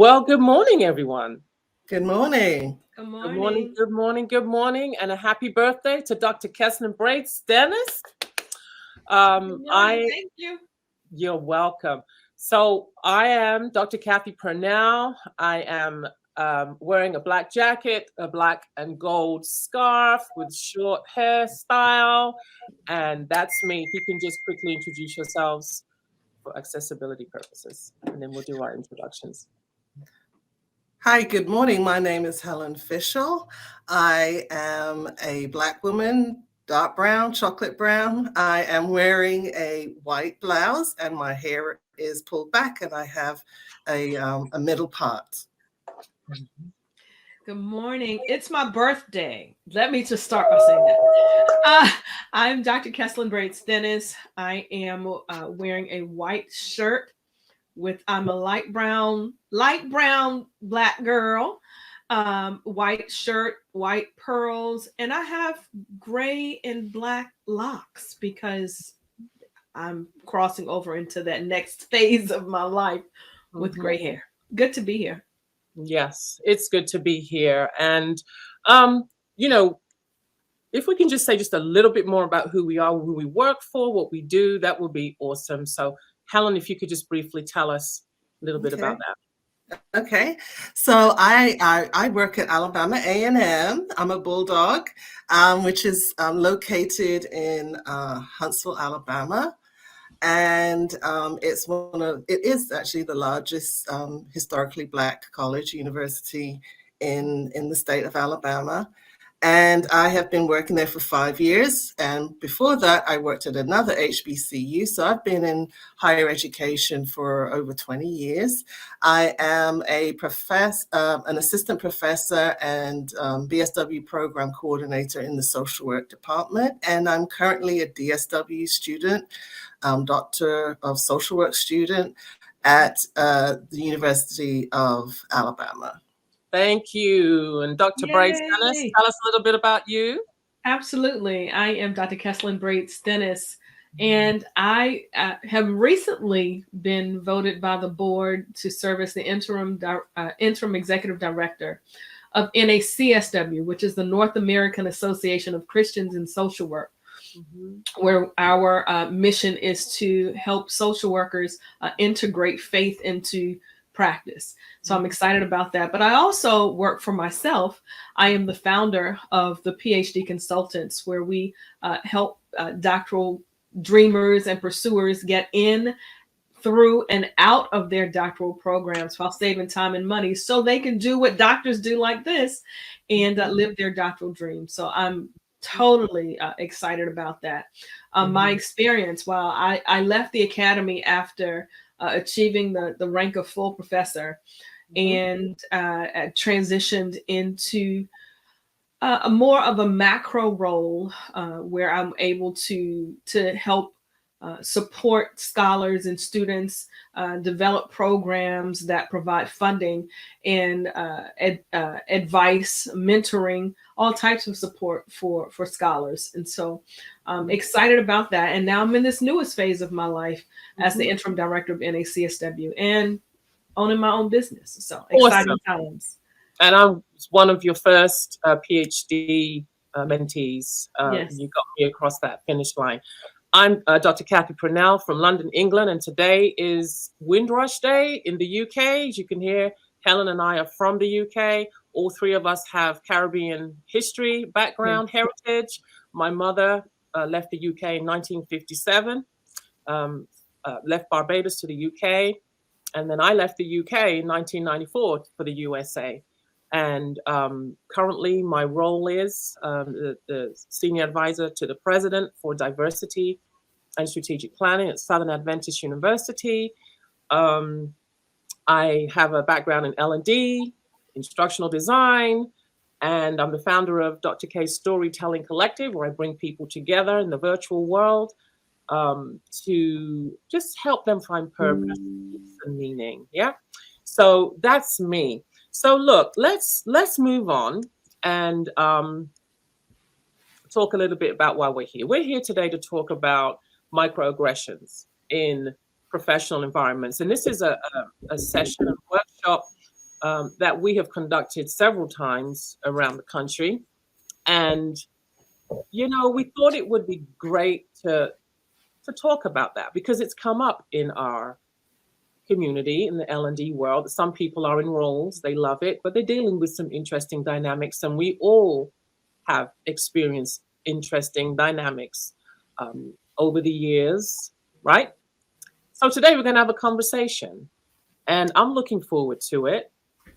Well, good morning, everyone. Good morning. Good Good morning, morning. good morning, good morning, and a happy birthday to Dr. Kesslin Brade Stennis. Good morning. Thank you. You're welcome. So I am Dr. Kathy Purnell. I am wearing a black jacket, a black and gold scarf with short hairstyle, and that's me. If you can just quickly introduce yourselves for accessibility purposes, and then we'll do our introductions. Hi, good morning. My name is Helen Fischle. I am a Black woman, dark brown, chocolate brown. I am wearing a white blouse and my hair is pulled back and I have a middle part. Good morning. It's my birthday. Let me just start by saying that. I'm Dr. Kesslin Brade Stennis. I am wearing a white shirt with, I'm a light brown black girl, white shirt, white pearls, and I have gray and black locks because I'm crossing over into that next phase of my life with gray hair. Good to be here. Yes, it's good to be here. And, you know, if we can just say just a little bit more about who we are, who we work for, what we do, that would be awesome. So, Helen, if you could just briefly tell us a little bit about that. Okay, so I work at Alabama A&M. I'm a bulldog, which is located in Huntsville, Alabama. And it is actually the largest historically Black college university in the state of Alabama. And I have been working there for 5 years. And before that, I worked at another HBCU. So I've been in higher education for over 20 years. I am an assistant professor and BSW program coordinator in the social work department. And I'm currently a DSW student, Doctor of Social Work student at the University of Alabama. Thank you. And Dr. Brade Stennis, tell us a little bit about you. Absolutely. I am Dr. Kesslin Brade Stennis, and I have recently been voted by the board to serve as the interim executive director of NACSW, which is the North American Association of Christians in Social Work, where our mission is to help social workers integrate faith into practice. So I'm excited about that. But I also work for myself. I am the founder of the PhD Consultants, where we help doctoral dreamers and pursuers get in, through, and out of their doctoral programs while saving time and money so they can do what doctors do like this and live their doctoral dreams. So I'm totally excited about that. My experience, while I left the academy after achieving the rank of full professor and transitioned into more of a macro role where I'm able to help support scholars and students, develop programs that provide funding and advice, mentoring, all types of support for scholars. And so I'm excited about that. And now I'm in this newest phase of my life as the interim director of NACSW and owning my own business. So exciting times. And I'm one of your first PhD mentees. Yes. You got me across that finish line. I'm Dr. Kathy Purnell from London, England, and today is Windrush Day in the UK. As you can hear, Helen and I are from the UK. All three of us have Caribbean history, background, heritage. My mother left the UK in 1957, left Barbados to the UK, and then I left the UK in 1994 for the USA. And currently my role is the senior advisor to the president for diversity and strategic planning at Southern Adventist University. I have a background in L&D, instructional design, and I'm the founder of Dr. K's Storytelling Collective, where I bring people together in the virtual world to just help them find purpose and meaning. Yeah. So that's me. So look, let's move on and talk a little bit about why we're here. We're here today to talk about microaggressions in professional environments. And this is a session, a workshop that we have conducted several times around the country. And, we thought it would be great to talk about that because it's come up in our community in the L&D world. Some people are in roles, they love it, but they're dealing with some interesting dynamics, and we all have experienced interesting dynamics over the years, right? So today we're going to have a conversation, and I'm looking forward to it,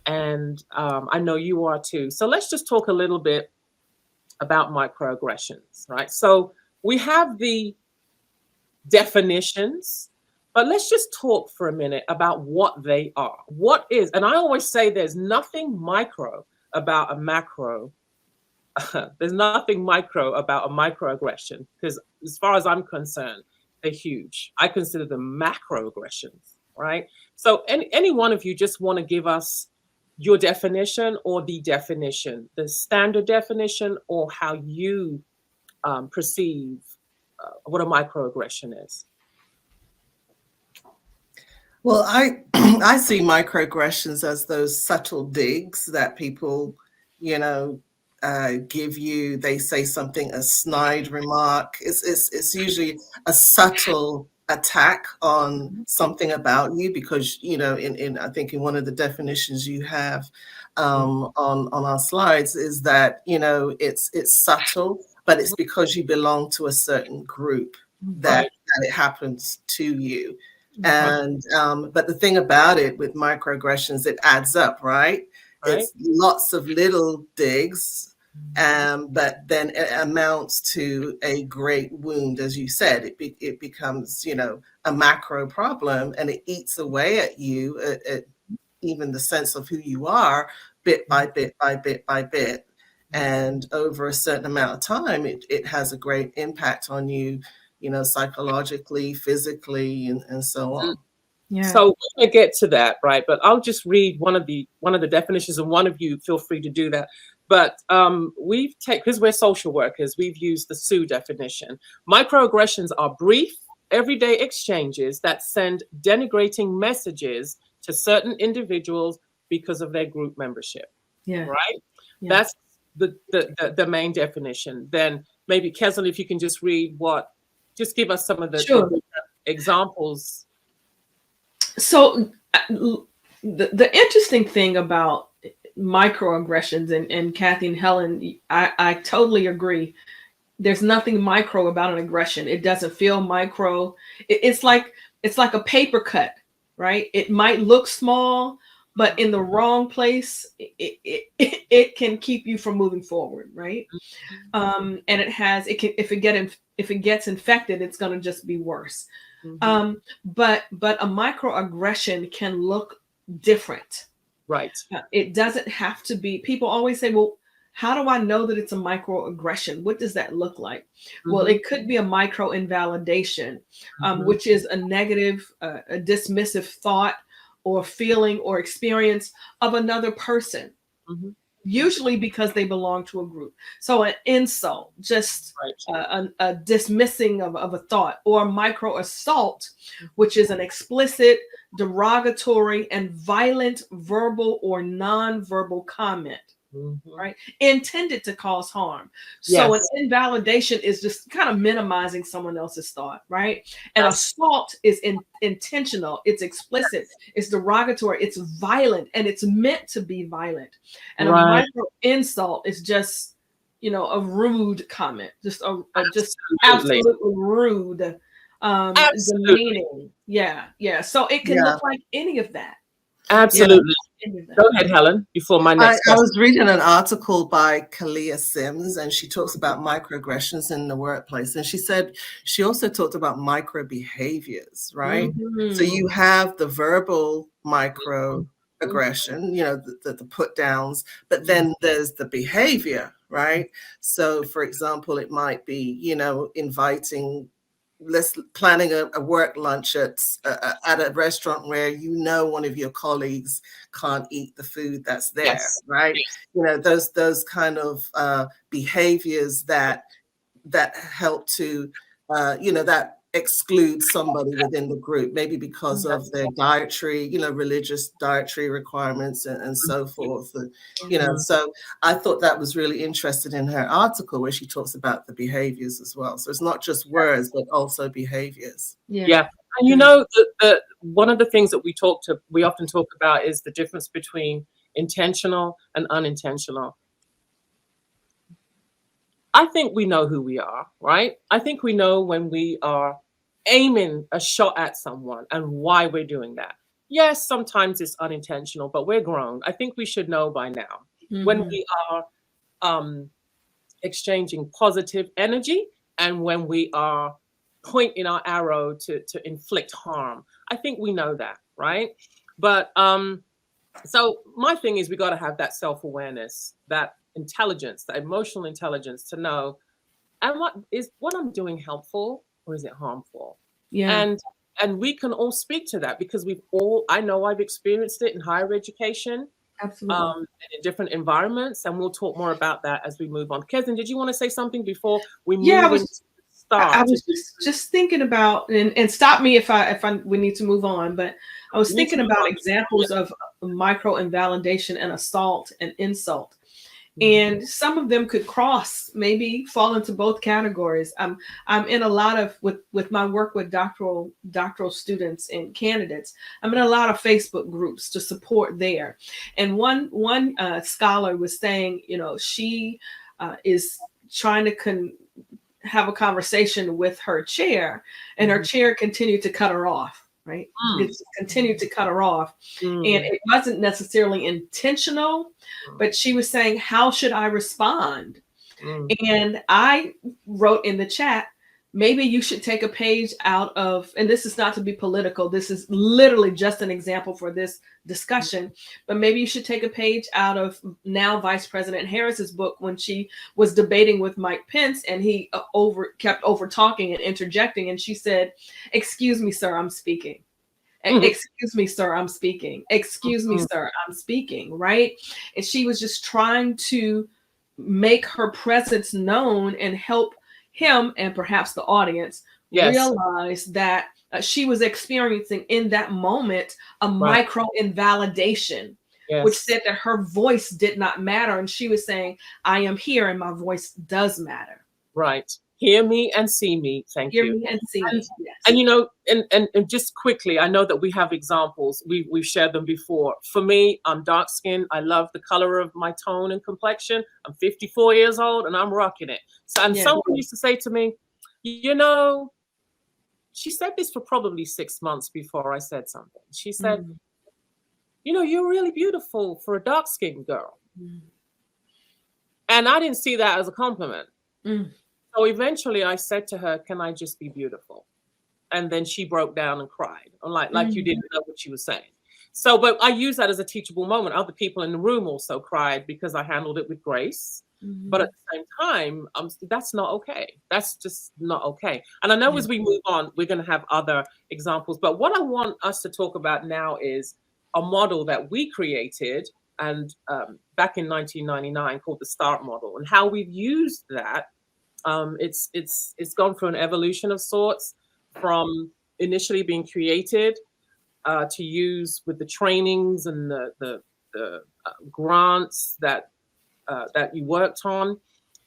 and I know you are too. So let's just talk a little bit about microaggressions, right? So we have the definitions, but let's just talk for a minute about what they are. What is, and I always say there's nothing micro about a macro. There's nothing micro about a microaggression because, as far as I'm concerned, they're huge. I consider them macroaggressions, right? So, any one of you just want to give us your definition or the definition, the standard definition, or how you perceive what a microaggression is? Well, I see microaggressions as those subtle digs that people, give you. They say something, a snide remark. It's usually a subtle attack on something about you because, in I think in one of the definitions you have on our slides is that, it's subtle, but it's because you belong to a certain group that it happens to you. And but the thing about it with microaggressions, it adds up, right? It's lots of little digs, but then it amounts to a great wound, as you said. It becomes, a macro problem, and it eats away at you, at even the sense of who you are, bit by bit by bit by bit. And over a certain amount of time, it has a great impact on you, psychologically, physically, and so on. Yeah. So we're going to get to that, right? But I'll just read one of the definitions, and one of you feel free to do that. But because we're social workers, we've used the SU definition. Microaggressions are brief, everyday exchanges that send denigrating messages to certain individuals because of their group membership. Yeah. Right? Yeah. That's the main definition. Then maybe Keslin, if you can just read just give us some of the examples. So the interesting thing about microaggressions, and Kathy and Helen, I totally agree. There's nothing micro about an aggression. It doesn't feel micro. It's like a paper cut, right? It might look small, but in the wrong place, it can keep you from moving forward, right? And if it gets infected, it's going to just be worse. But a microaggression can look different. Right. It doesn't have to be. People always say, well, how do I know that it's a microaggression? What does that look like? Well, it could be a micro invalidation, which is a negative, a dismissive thought or feeling or experience of another person, usually because they belong to a group. So an insult, just a dismissing of a thought, or micro assault, which is an explicit, derogatory, and violent verbal or non-verbal comment. Right, intended to cause harm. So an invalidation is just kind of minimizing someone else's thought, right? And assault is intentional, it's explicit, it's derogatory, it's violent, and it's meant to be violent. And a micro insult is just, a rude comment, just absolutely rude, demeaning. Yeah. So it can look like any of that. Absolutely. Go ahead, Helen, before my next I was reading an article by Kalia Sims, and she talks about microaggressions in the workplace. And she said she also talked about micro behaviors, right? So you have the verbal microaggression, the put downs, but then there's the behavior, right? So for example, it might be, inviting, planning a work lunch at a restaurant where one of your colleagues can't eat the food that's there, right? Those kind of behaviors that help to, that exclude somebody within the group, maybe because of their dietary, religious dietary requirements and so forth. And, so I thought that was really interesting in her article where she talks about the behaviors as well. So it's not just words, but also behaviors. Yeah. And one of the things that we often talk about is the difference between intentional and unintentional. I think we know who we are, right? I think we know when we are aiming a shot at someone and why we're doing that. Yes, sometimes it's unintentional, but we're grown. I think we should know by now when we are exchanging positive energy and when we are pointing our arrow to inflict harm. I think we know that, right? But so my thing is we got to have that self-awareness, that intelligence, that emotional intelligence to know, and what I'm doing helpful or is it harmful? Yeah. And we can all speak to that because I know I've experienced it in higher education. Absolutely. And in different environments, and we'll talk more about that as we move on. Kesden, did you want to say something before we move into S.T.A.R.T? I was just thinking about, and stop me if we need to move on, but I was thinking about examples of micro invalidation and assault and insult. And some of them could maybe fall into both categories. I'm in a lot of with my work with doctoral students and candidates. I'm in a lot of Facebook groups to support there. And one scholar was saying, she is trying to have a conversation with her chair, and her chair continued to cut her off. Right, it's continued to cut her off, and it wasn't necessarily intentional, but she was saying, "How should I respond?" And I wrote in the chat, maybe you should take a page out of, and this is not to be political, this is literally just an example for this discussion, but maybe you should take a page out of now Vice President Harris's book when she was debating with Mike Pence and he kept over talking and interjecting, and she said, "Excuse me, sir, I'm speaking. Excuse me, sir, I'm speaking. Excuse me, sir, I'm speaking," right? And she was just trying to make her presence known and help him and perhaps the audience realize that she was experiencing in that moment a micro invalidation, which said that her voice did not matter. And she was saying, "I am here and my voice does matter." Right. Hear me and see me. Thank you. Hear me and see me. Yes. And just quickly, I know that we have examples. We've shared them before. For me, I'm dark skinned. I love the color of my tone and complexion. I'm 54 years old and I'm rocking it. So, someone used to say to me, she said this for probably 6 months before I said something. She said, "You're really beautiful for a dark skinned girl." And I didn't see that as a compliment. So eventually I said to her, "Can I just be beautiful?" And then she broke down and cried, like you didn't know what she was saying. So, but I use that as a teachable moment. Other people in the room also cried because I handled it with grace. But at the same time, that's not okay. That's just not okay. And I know as we move on, we're going to have other examples. But what I want us to talk about now is a model that we created and back in 1999 called the S.T.A.R.T model, and how we've used that. It's gone through an evolution of sorts, from initially being created to use with the trainings and the grants that you worked on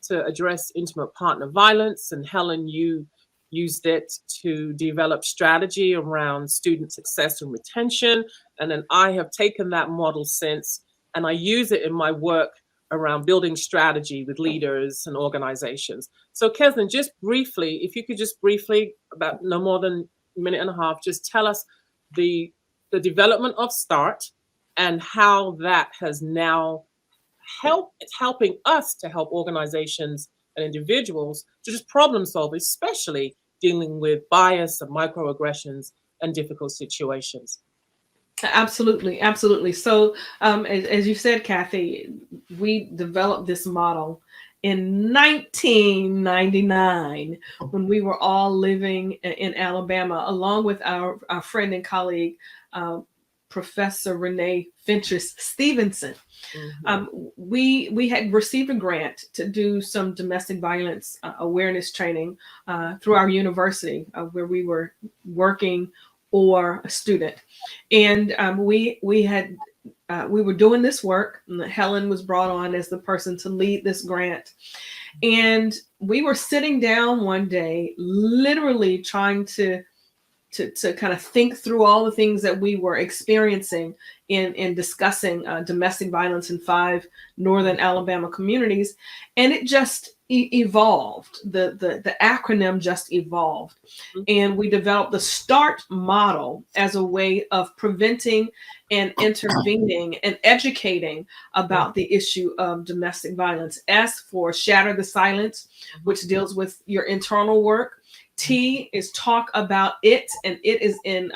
to address intimate partner violence. And Helen, you used it to develop strategy around student success and retention. And then I have taken that model since, and I use it in my work around building strategy with leaders and organizations. So Kesden, just briefly, if you could just briefly, about no more than a minute and a half, just tell us the development of S.T.A.R.T and how that has now it's helping us to help organizations and individuals to just problem solve, especially dealing with bias and microaggressions and difficult situations. Absolutely, absolutely. So as you said, Kathy, we developed this model in 1999 when we were all living in Alabama, along with our friend and colleague, Professor Renee Finches Stevenson. Mm-hmm. We had received a grant to do some domestic violence awareness training through our university where we were working or a student, and we were doing this work. Helen was brought on as the person to lead this grant, and we were sitting down one day, literally trying to kind of think through all the things that we were experiencing in discussing domestic violence in 5 northern Alabama communities. And it just evolved. The acronym just evolved. And we developed the S.T.A.R.T model as a way of preventing and intervening and educating about the issue of domestic violence. S for Shatter the Silence, which deals with your internal work. T is talk about it, and it is in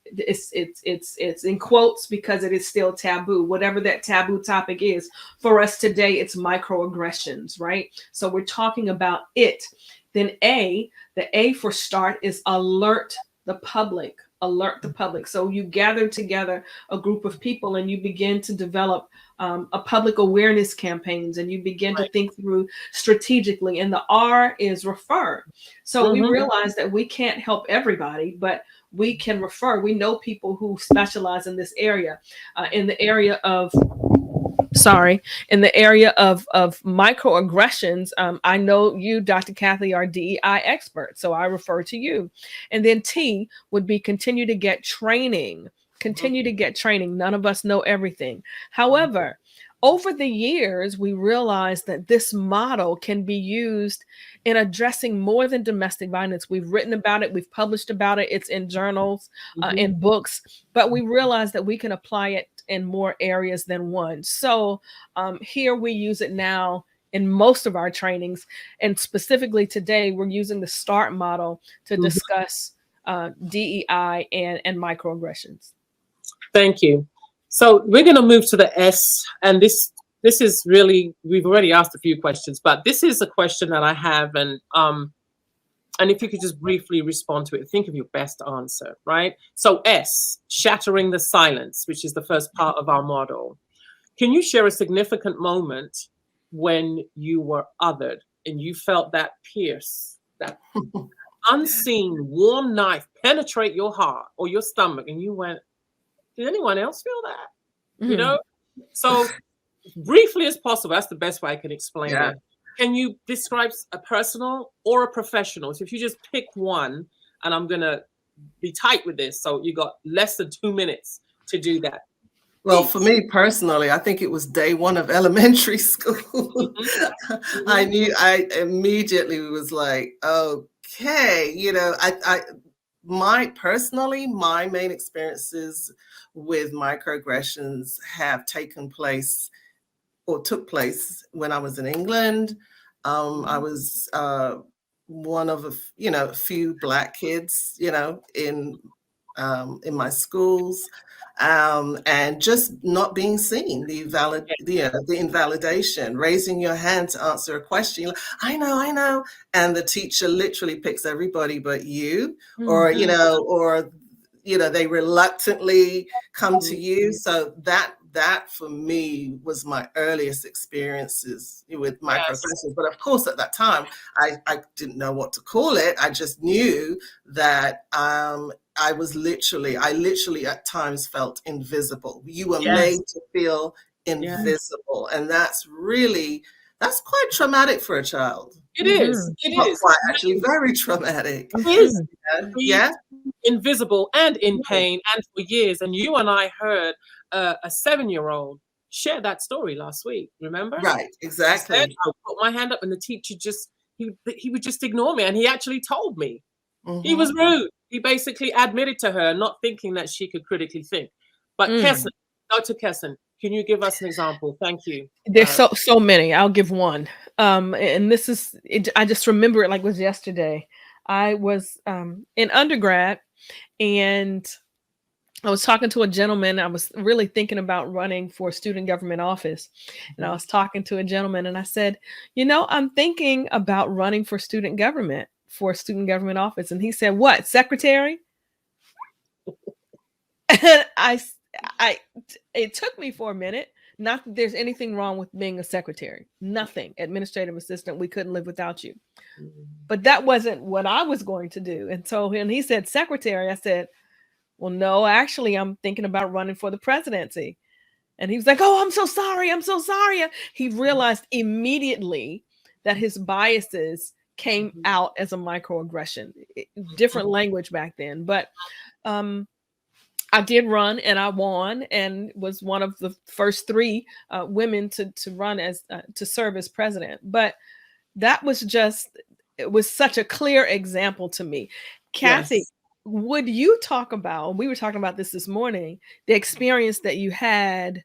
it's in quotes because it is still taboo. Whatever that taboo topic is for us today, it's microaggressions, right? So we're talking about it. Then A, the A for start is alert the public. Alert the public. So you gather together a group of people and you begin to develop a public awareness campaigns, and you begin to think through strategically. And the R is refer. So we realize that we can't help everybody, but we can refer. We know people who specialize in this area, in the area of microaggressions. I know you, Dr. Kathy, are DEI expert, so I refer to you. And then T would be continue to get training. Continue to get training. None of us know everything. However, over the years, we realized that this model can be used in addressing more than domestic violence. We've written about it. We've published about it. It's in journals, in books, but we realized that we can apply it in more areas than one. So here we use it now in most of our trainings. And specifically today, we're using the S.T.A.R.T model to discuss DEI and microaggressions. Thank you. So we're going to move to the S, and this is really, we've already asked a few questions, but this is a question that I have, and if you could just briefly respond to it, think of your best answer, right? So S, shattering the silence, which is the first part of our model. Can you share a significant moment when you were othered and you felt that pierce, that unseen warm knife penetrate your heart or your stomach, and you went, did anyone else feel that? You know? So briefly as possible, that's the best way I can explain it. Can you describe a personal or a professional? So if you just pick one, and I'm going to be tight with this, so you got less than 2 minutes to do that. Well, for me personally, I think it was day one of elementary school. I immediately was like, okay, you know, my main experiences with microaggressions have taken place or took place when I was in England. I was one of a few Black kids, in my schools, and just not being seen, the invalidation, raising your hand to answer a question. Like, I know, and the teacher literally picks everybody but you, or they reluctantly come to you. So that for me was my earliest experiences with microaggressions. But of course, at that time, I didn't know what to call it. I just knew that I literally at times felt invisible. You were made to feel invisible. And that's quite traumatic for a child. It is. It is. Quite, actually very traumatic. It is. Yeah. Invisible and in pain and for years. And you and I heard a 7-year-old share that story last week. Remember? Right. Exactly. I put my hand up and the teacher he would just ignore me. And he actually told me. He was rude. He basically admitted to her, not thinking that she could critically think. But Kesson, Dr. Kesson, can you give us an example? Thank you. There's so many. I'll give one. And this is, I just remember it like it was yesterday. I was in undergrad, and I was talking to a gentleman. I was really thinking about running for student government office. And I was talking to a gentleman and I said, I'm thinking about running for student government office. And he said, what, secretary? And it took me for a minute. Not that there's anything wrong with being a secretary. Nothing. Administrative assistant. We couldn't live without you. But that wasn't what I was going to do. And so when he said secretary, I said, well, no, actually, I'm thinking about running for the presidency. And he was like, oh, I'm so sorry. I'm so sorry. He realized immediately that his biases came out as a microaggression. Different language back then. But I did run and I won and was one of the first 3 women to run as to serve as president. But that was it was such a clear example to me. Kathy, Yes. would you talk about, we were talking about this morning, the experience that you had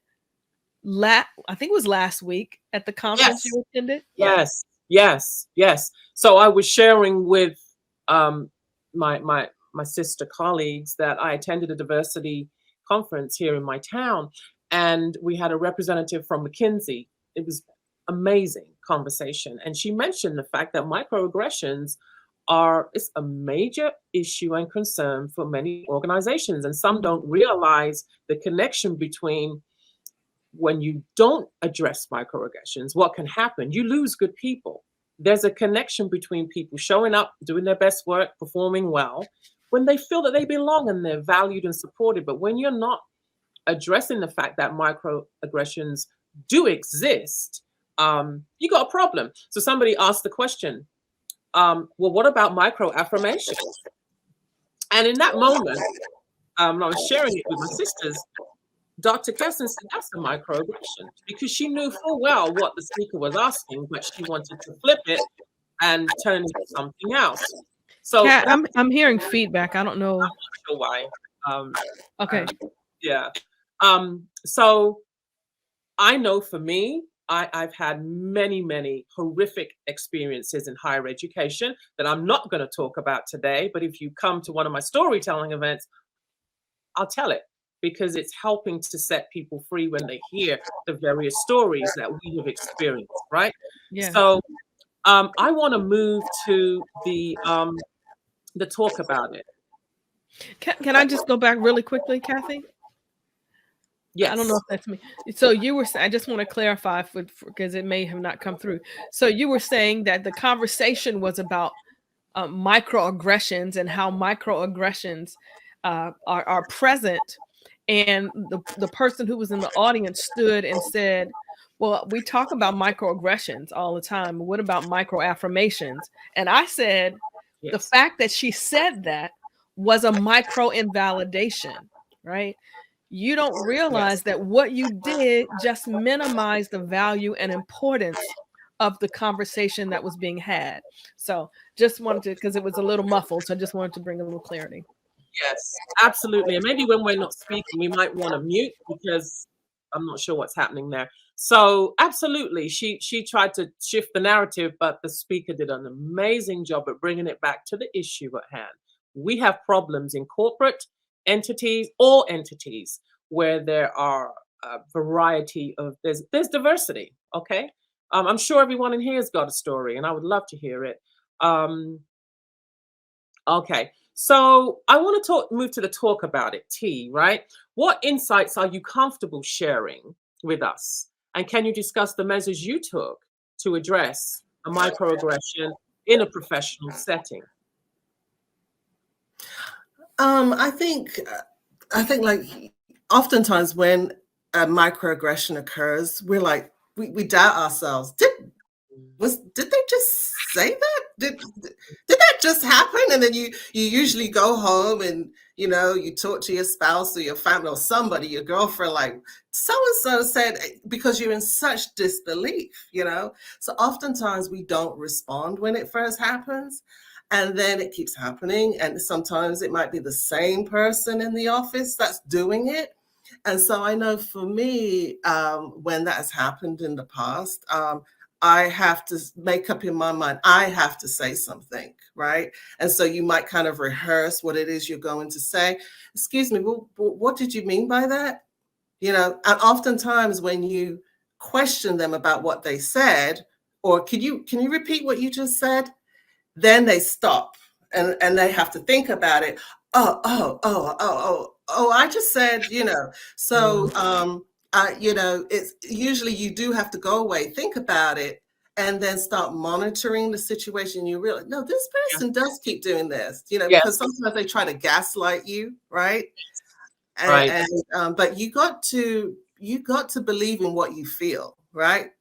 I think it was last week at the conference you attended? Yes. Yes. Yes. So I was sharing with my sister colleagues that I attended a diversity conference here in my town, and we had a representative from McKinsey. It was amazing conversation, and she mentioned the fact that microaggressions is a major issue and concern for many organizations, and some don't realize the connection between when you don't address microaggressions, what can happen? You lose good people. There's a connection between people showing up, doing their best work, performing well, when they feel that they belong and they're valued and supported. But when you're not addressing the fact that microaggressions do exist, you got a problem. So somebody asked the question, well, what about microaffirmations? And in that moment, I was sharing it with my sisters, Dr. Kesson said that's a microaggression, because she knew full well what the speaker was asking, but she wanted to flip it and turn it into something else. So Kat, I'm hearing feedback. I don't know. I'm not sure why. Okay. Yeah. So I know for me, I've had many, many horrific experiences in higher education that I'm not going to talk about today. But if you come to one of my storytelling events, I'll tell it, because it's helping to set people free when they hear the various stories that we have experienced, right? Yeah. So I want to move to the talk about it. Can I just go back really quickly, Kathy? Yes. I don't know if that's me. So you were saying, I just want to clarify because it may have not come through. So you were saying that the conversation was about microaggressions and how microaggressions are present. And the person who was in the audience stood and said, well, we talk about microaggressions all the time. What about microaffirmations? And I said, the fact that she said that was a micro invalidation, right? You don't realize that what you did just minimized the value and importance of the conversation that was being had. So just wanted to, because it was a little muffled, so I just wanted to bring a little clarity. Yes, absolutely. And maybe when we're not speaking, we might want to mute, because I'm not sure what's happening there. So absolutely, she tried to shift the narrative, but the speaker did an amazing job at bringing it back to the issue at hand. We have problems in corporate entities, all entities, where there are a variety of, there's diversity, okay? I'm sure everyone in here has got a story, and I would love to hear it. Okay. So I want to move to the talk about it, T, right? What insights are you comfortable sharing with us? And can you discuss the measures you took to address a microaggression in a professional setting? I think like oftentimes when a microaggression occurs, we're like, we doubt ourselves. Did they just say that? Did that just happen? And then you usually go home and you talk to your spouse or your family or somebody, your girlfriend, like so and so said, because you're in such disbelief, So oftentimes we don't respond when it first happens. And then it keeps happening. And sometimes it might be the same person in the office that's doing it. And so I know for me, when that has happened in the past, I have to make up in my mind, I have to say something, right? And so you might kind of rehearse what it is you're going to say. Excuse me, well, what did you mean by that? And oftentimes when you question them about what they said, or can you repeat what you just said? Then they stop and they have to think about it. Oh, Oh, I just said, so, it's usually you do have to go away, think about it, and then start monitoring the situation. You realize, no, this Yeah. person does keep doing this, Yes. because sometimes they try to gaslight you, right? Right. But you got to believe in what you feel, right?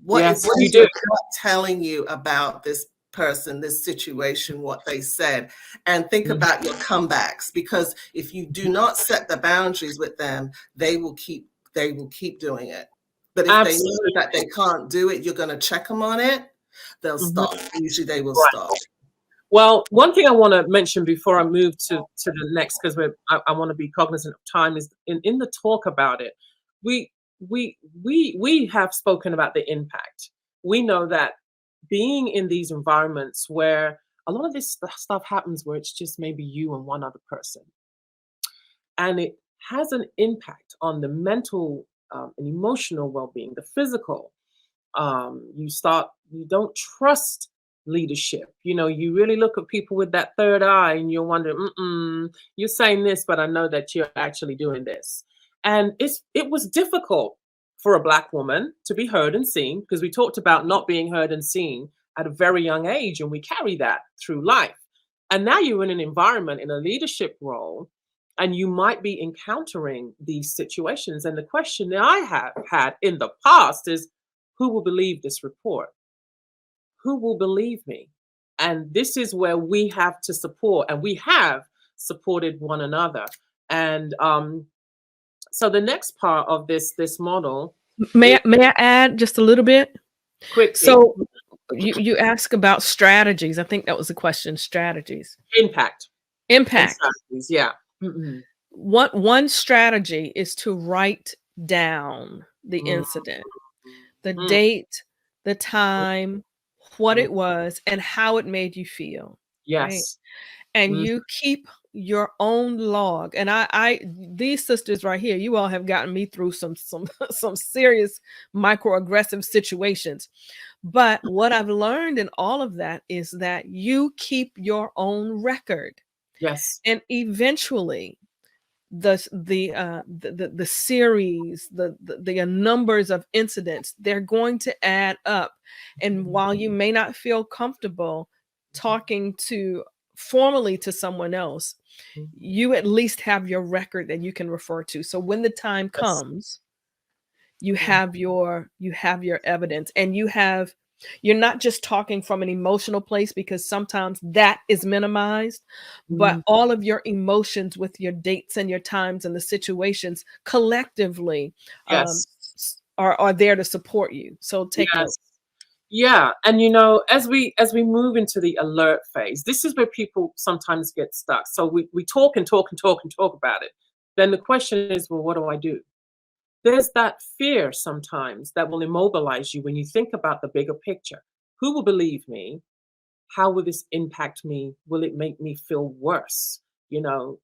Yes, What you is your do. gut telling you about this person, this situation, what they said? And think about your comebacks, because if you do not set the boundaries with them, they will keep doing it. But if they know Absolutely. that they can't do it, you're going to check them on it, they'll stop. Usually they will Right. stop. Well, one thing I want to mention before I move to the next, because I want to be cognizant of time, is in the talk about it, we we have spoken about the impact. We know that being in these environments where a lot of this stuff happens, where it's just maybe you and one other person, and it has an impact on the mental and emotional well-being, the physical. You don't trust leadership. You really look at people with that third eye and you're wondering, you're saying this, but I know that you're actually doing this. And it was difficult for a Black woman to be heard and seen, because we talked about not being heard and seen at a very young age, and we carry that through life. And now you're in an environment, in a leadership role, and you might be encountering these situations. And the question that I have had in the past is, who will believe this report? Who will believe me? And this is where we have to support, and we have supported one another. And so the next part of this model, May I add just a little bit? quickly. So you ask about strategies. I think that was the question. Strategies. Impact. Strategies, yeah. One strategy is to write down the incident, the date, the time, what it was, and how it made you feel. Yes. Right? And you keep your own log. And I these sisters right here, you all have gotten me through some serious microaggressive situations. But what I've learned in all of that is that you keep your own record. Yes. And eventually the series, the numbers of incidents, they're going to add up. And while you may not feel comfortable talking formally to someone else, you at least have your record that you can refer to. So when the time comes, you have your evidence, and you're not just talking from an emotional place, because sometimes that is minimized, but all of your emotions with your dates and your times and the situations collectively are there to support you. So take note. Yeah. And as we move into the alert phase, this is where people sometimes get stuck. So we talk and talk and talk and talk about it. Then the question is, well, what do I do? There's that fear sometimes that will immobilize you when you think about the bigger picture. Who will believe me? How will this impact me? Will it make me feel worse? Will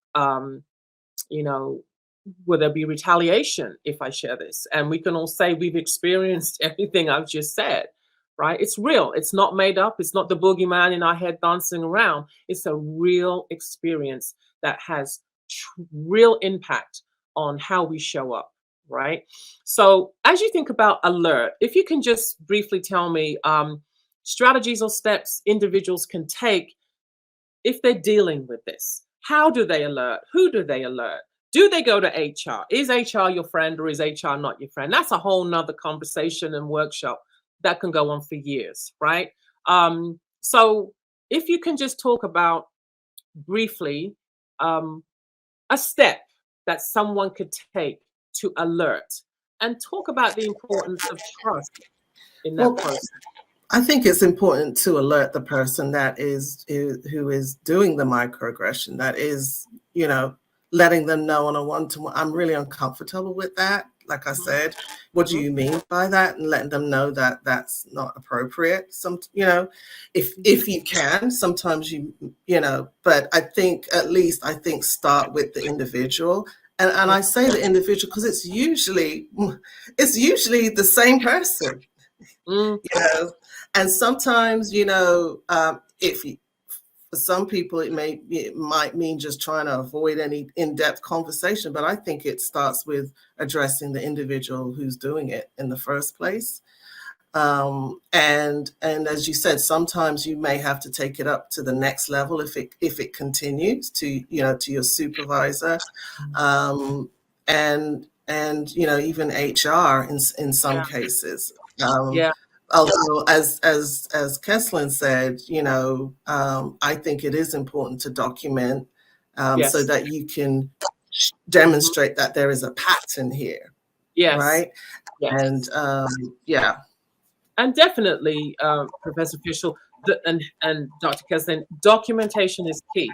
there be retaliation if I share this? And we can all say we've experienced everything I've just said, right? It's real. It's not made up. It's not the boogeyman in our head dancing around. It's a real experience that has real impact on how we show up, right? So as you think about alert, if you can just briefly tell me strategies or steps individuals can take if they're dealing with this. How do they alert? Who do they alert? Do they go to HR? Is HR your friend, or is HR not your friend? That's a whole nother conversation and workshop that can go on for years, right? So if you can just talk about briefly a step that someone could take to alert, and talk about the importance of trust in that process. I think it's important to alert the person who is doing the microaggression, that is, letting them know on a one-to-one, I'm really uncomfortable with that. Like I said, what do you mean by that? And letting them know that that's not appropriate. If you can, sometimes but I think start with the individual. And I say the individual because it's usually the same person. And sometimes, if For some people, it might mean just trying to avoid any in-depth conversation, but I think it starts with addressing the individual who's doing it in the first place. And as you said, sometimes you may have to take it up to the next level if it continues to your supervisor, and even HR in some cases. Although, as Keslin said, I think it is important to document so that you can demonstrate that there is a pattern here, right? And and definitely, Professor Fischle and Dr. Keslin, documentation is key.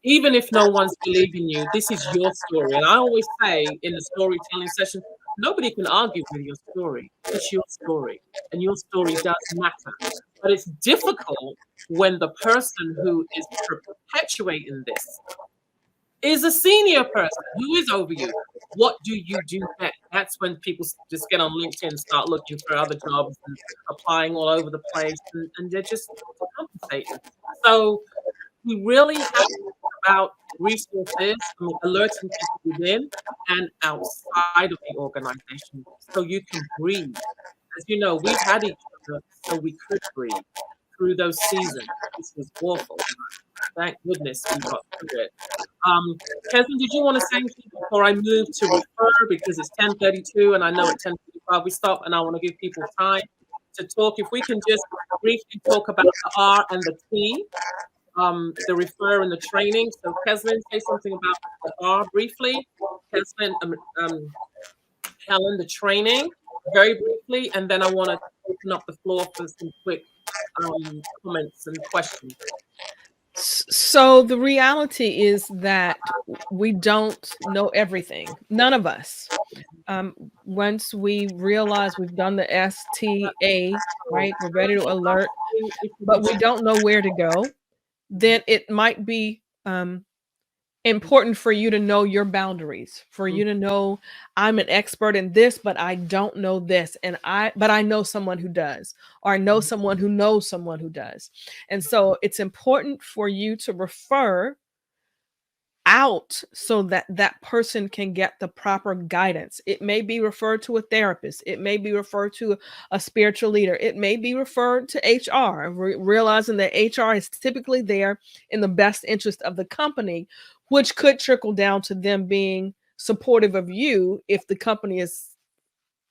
Even if no one's believing you, this is your story. And I always say in the storytelling session, nobody can argue with your story. It's your story, and your story does matter. But it's difficult when the person who is perpetuating this is a senior person who is over you. What do you do next? That's when people just get on LinkedIn and start looking for other jobs and applying all over the place, and they're just compensating. So we really have to think about resources, alerting people within and outside of the organization so you can breathe. As you know, we've had each other so we could breathe through those seasons. This was awful. Thank goodness we got through it. Kevin, did you want to say anything before I move to refer, because it's 10:32 and I know at 10:45 we stop, and I want to give people time to talk. If we can just briefly talk about the R and the T, the refer and the training. So Keslin, say something about the R briefly. Keslin, Helen, the training very briefly, and then I want to open up the floor for some quick comments and questions. So the reality is that we don't know everything. None of us. Once we realize we've done the S.T.A.R.T, right? We're ready to alert, but we don't know where to go. Then it might be important for you to know your boundaries, for you to know, I'm an expert in this, but I don't know this. But I know someone who does, or I know someone who knows someone who does. And so it's important for you to refer out so that that person can get the proper guidance. It may be referred to a therapist. It may be referred to a spiritual leader. It may be referred to HR, realizing that HR is typically there in the best interest of the company, which could trickle down to them being supportive of you if the company is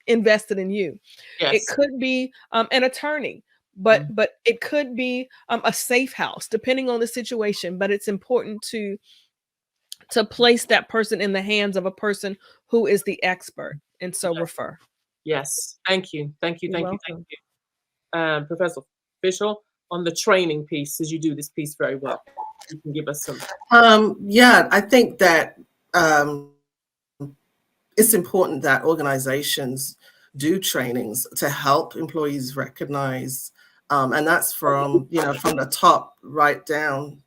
invested in you. Yes. It could be an attorney, but it could be a safe house, depending on the situation. But it's important to place that person in the hands of a person who is the expert. And so refer. Yes. Thank you. Thank you. Thank you. Professor Fischle, on the training piece, as you do this piece very well, you can give us some. I think that it's important that organizations do trainings to help employees recognize, and that's from the top right down,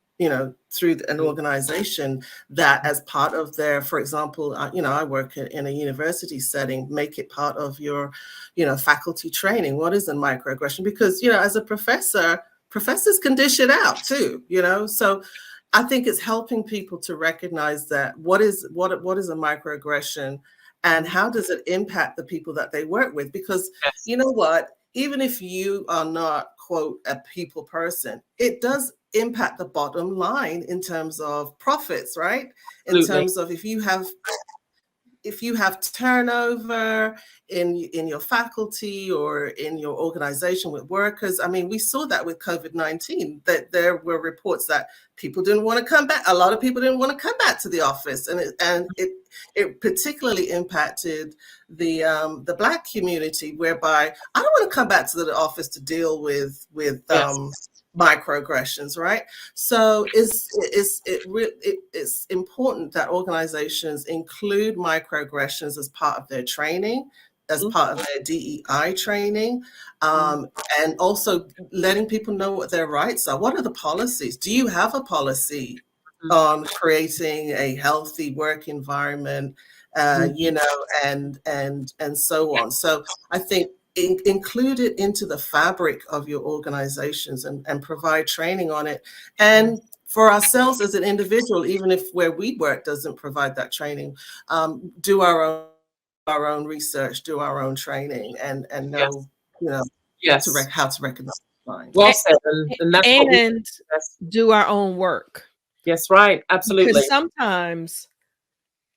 through an organization, that as part of their, for example, I work in a university setting, make it part of your, faculty training. What is a microaggression? Because, as a professor, professors can dish it out too, so I think it's helping people to recognize that what is a microaggression and how does it impact the people that they work with? Because you know what, even if you are not, quote, a people person, it does impact the bottom line in terms of profits, right? In terms of if you have turnover in your faculty or in your organization with workers. I mean, we saw that with COVID-19, that there were reports that people didn't want to come back. A lot of people didn't want to come back to the office, and it particularly impacted the Black community, whereby I don't want to come back to the office to deal with microaggressions, right? So it's important that organizations include microaggressions as part of their training, as part of their DEI training, and also letting people know what their rights are. What are the policies? Do you have a policy on creating a healthy work environment, and so on? So I think include it into the fabric of your organizations and provide training on it. And for ourselves as an individual, even if where we work doesn't provide that training, do our own research, do our own training, and know, you know, Yes. how to recognize signs. Well said. And that's what we, And do our own work. yes, right. Absolutely. Because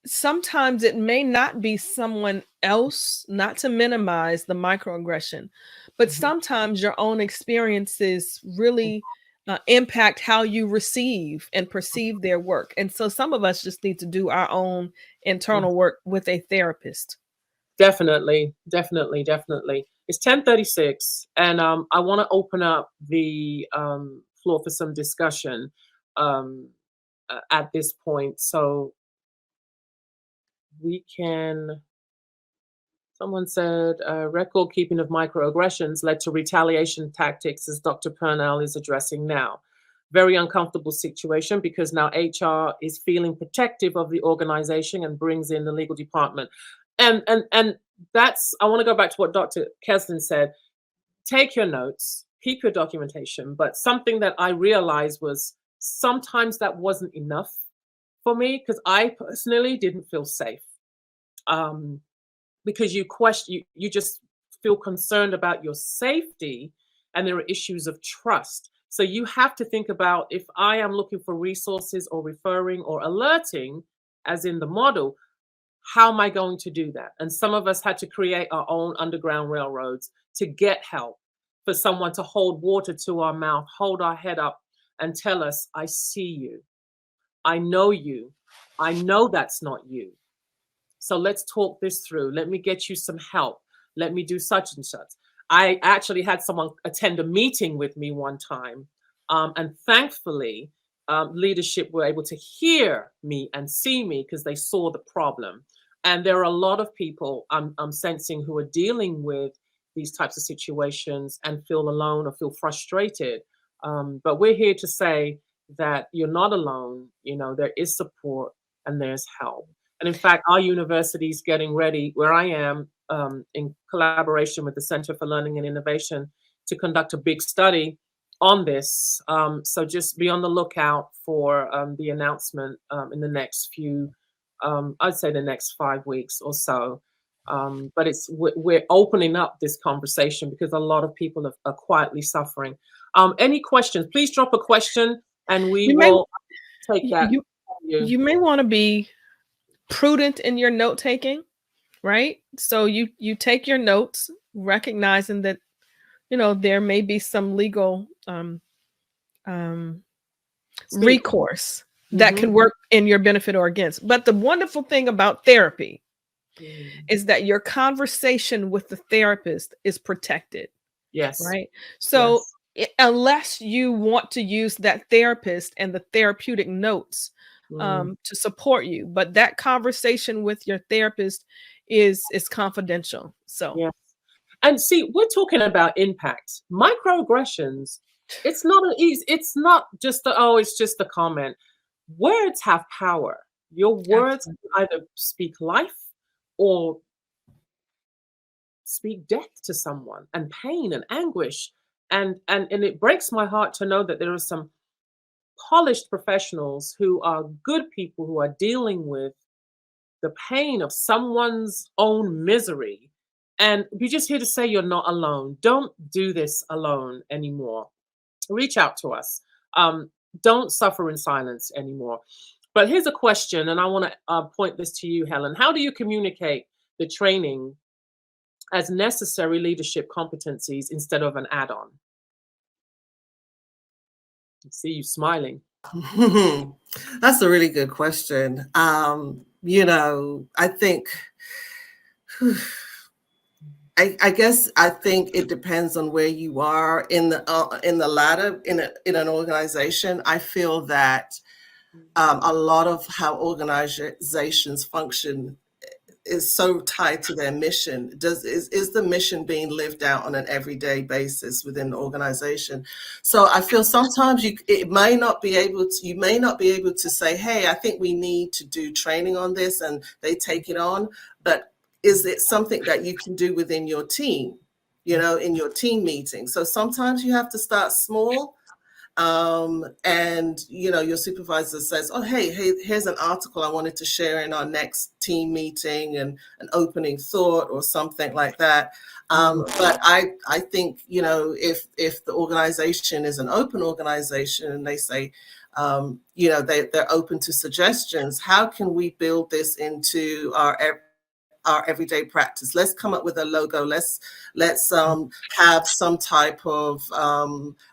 sometimes it may not be someone else, not to minimize the microaggression, but sometimes your own experiences really impact how you receive and perceive their work. And so some of us just need to do our own internal work with a therapist. Definitely. It's 10:36, and I want to open up the floor for some discussion at this point. So we can. Someone said record keeping of microaggressions led to retaliation tactics, as Dr. Purnell is addressing now. Very uncomfortable situation because now HR is feeling protective of the organization and brings in the legal department. And that's, I want to go back to what Dr. Keslin said. Take your notes, keep your documentation. But something that I realized was sometimes that wasn't enough for me because I personally didn't feel safe. Because you just feel concerned about your safety, and there are issues of trust. So you have to think about, if I am looking for resources or referring or alerting, as in the model, how am I going to do that? And some of us had to create our own underground railroads to get help, for someone to hold water to our mouth, hold our head up and tell us, I see you. I know you. I know that's not you. So let's talk this through. Let me get you some help. Let me do such and such. I actually had someone attend a meeting with me one time. And thankfully, leadership were able to hear me and see me because they saw the problem. And there are a lot of people I'm sensing who are dealing with these types of situations and feel alone or feel frustrated. But we're here to say that you're not alone. You know, there is support and there's help. And in fact, our university is getting ready, where I am, in collaboration with the Center for Learning and Innovation, to conduct a big study on this. So just be on the lookout for the announcement in the next few, I'd say the next 5 weeks or so. But we're opening up this conversation because a lot of people are quietly suffering. Any questions? Please drop a question and we will take that. You may want to be prudent in your note taking, right? So you take your notes, recognizing that, you know, there may be some legal recourse that can work in your benefit or against. But the wonderful thing about therapy is that your conversation with the therapist is protected. Yes. Right. So unless you want to use that therapist and the therapeutic notes to support you, but that conversation with your therapist is confidential. So yes. And see, we're talking about impact. Microaggressions, it's not just it's just a comment. Words have power. Your words either speak life or speak death to someone, and pain and anguish. And it breaks my heart to know that there are some polished professionals who are good people who are dealing with the pain of someone's own misery. And we're just here to say you're not alone. Don't do this alone anymore. Reach out to us. Don't suffer in silence anymore. But here's a question, and I want to point this to you, Helen. How do you communicate the training as necessary leadership competencies instead of an add-on? I see you smiling. That's a really good question. You know, I think, I guess I think it depends on where you are in the ladder in an organization. I feel that a lot of how organizations function is so tied to their mission. Is the mission being lived out on an everyday basis within the organization? So I feel sometimes you may not be able to say, hey, I think we need to do training on this, and they take it on. But is it something that you can do within your team? you know, in your team meeting. So sometimes you have to start small. And you know, your supervisor says, oh, hey, here's an article I wanted to share in our next team meeting, and an opening thought or something like that. But I think, you know, if the organization is an open organization and they say, you know, they're open to suggestions, how can we build this into our everyday practice? Let's come up with a logo. Let's have some type of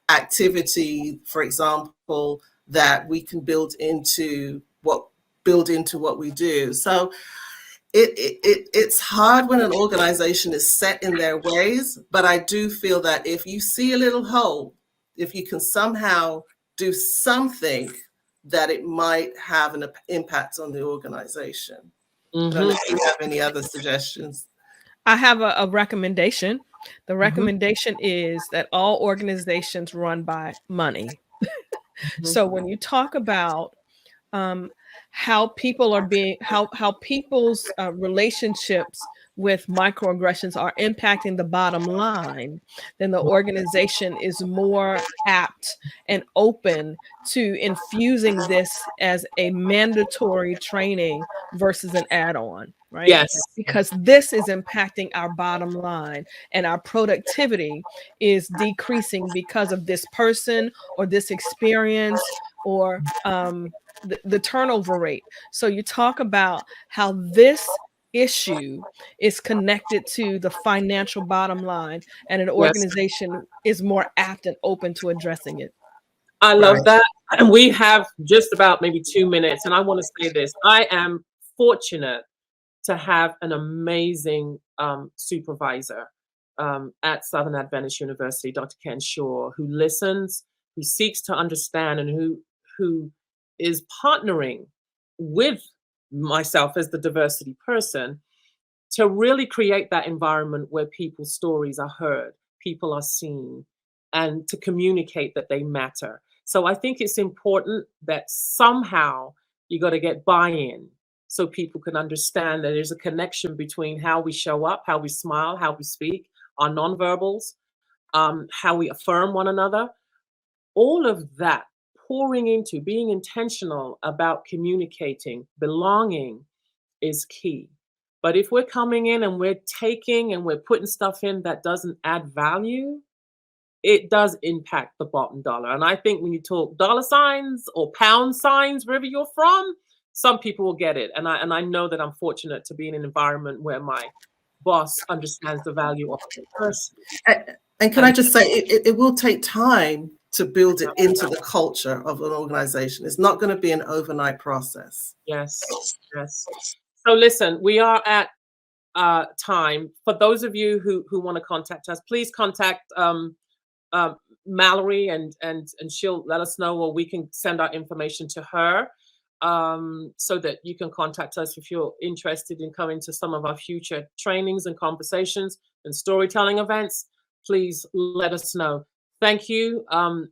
activity, for example, that we can build into what we do. So it's hard when an organization is set in their ways, but I do feel that if you see a little hole, if you can somehow do something, that it might have an impact on the organization. I don't know if you have any other suggestions. I have a recommendation. The recommendation is that all organizations run by money. So when you talk about how people are being, how people's relationships with microaggressions are impacting the bottom line, then the organization is more apt and open to infusing this as a mandatory training versus an add-on, right? Yes. Because this is impacting our bottom line, and our productivity is decreasing because of this person or this experience, or the turnover rate. So you talk about how this issue is connected to the financial bottom line, and an organization is more apt and open to addressing it. I love that. And we have just about maybe 2 minutes. And I want to say this. I am fortunate to have an amazing supervisor at Southern Adventist University, Dr. Ken Shaw, who listens, who seeks to understand, and who is partnering with myself as the diversity person to really create that environment where people's stories are heard, people are seen, and to communicate that they matter. So I think it's important that somehow you got to get buy-in so people can understand that there's a connection between how we show up, how we smile, how we speak, our nonverbals, how we affirm one another. All of that pouring into being intentional about communicating, belonging is key. But if we're coming in and we're taking and we're putting stuff in that doesn't add value, it does impact the bottom dollar. And I think when you talk dollar signs or pound signs, wherever you're from, some people will get it. And I know that I'm fortunate to be in an environment where my boss understands the value of the person. And can I just say, it will take time to build it into the culture of an organization. It's not going to be an overnight process. Yes, yes. So listen, we are at time. For those of you who want to contact us, please contact Mallory, and she'll let us know, or we can send our information to her, so that you can contact us if you're interested in coming to some of our future trainings and conversations and storytelling events. Please let us know. Thank you,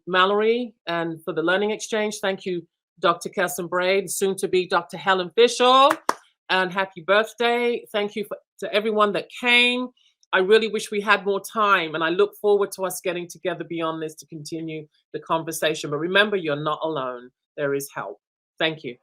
Mallory, and for the learning exchange. Thank you, Dr. Kesslin Brade, soon to be Dr. Helen Fischle, and happy birthday. Thank you to everyone that came. I really wish we had more time, and I look forward to us getting together beyond this to continue the conversation. But remember, you're not alone. There is help. Thank you.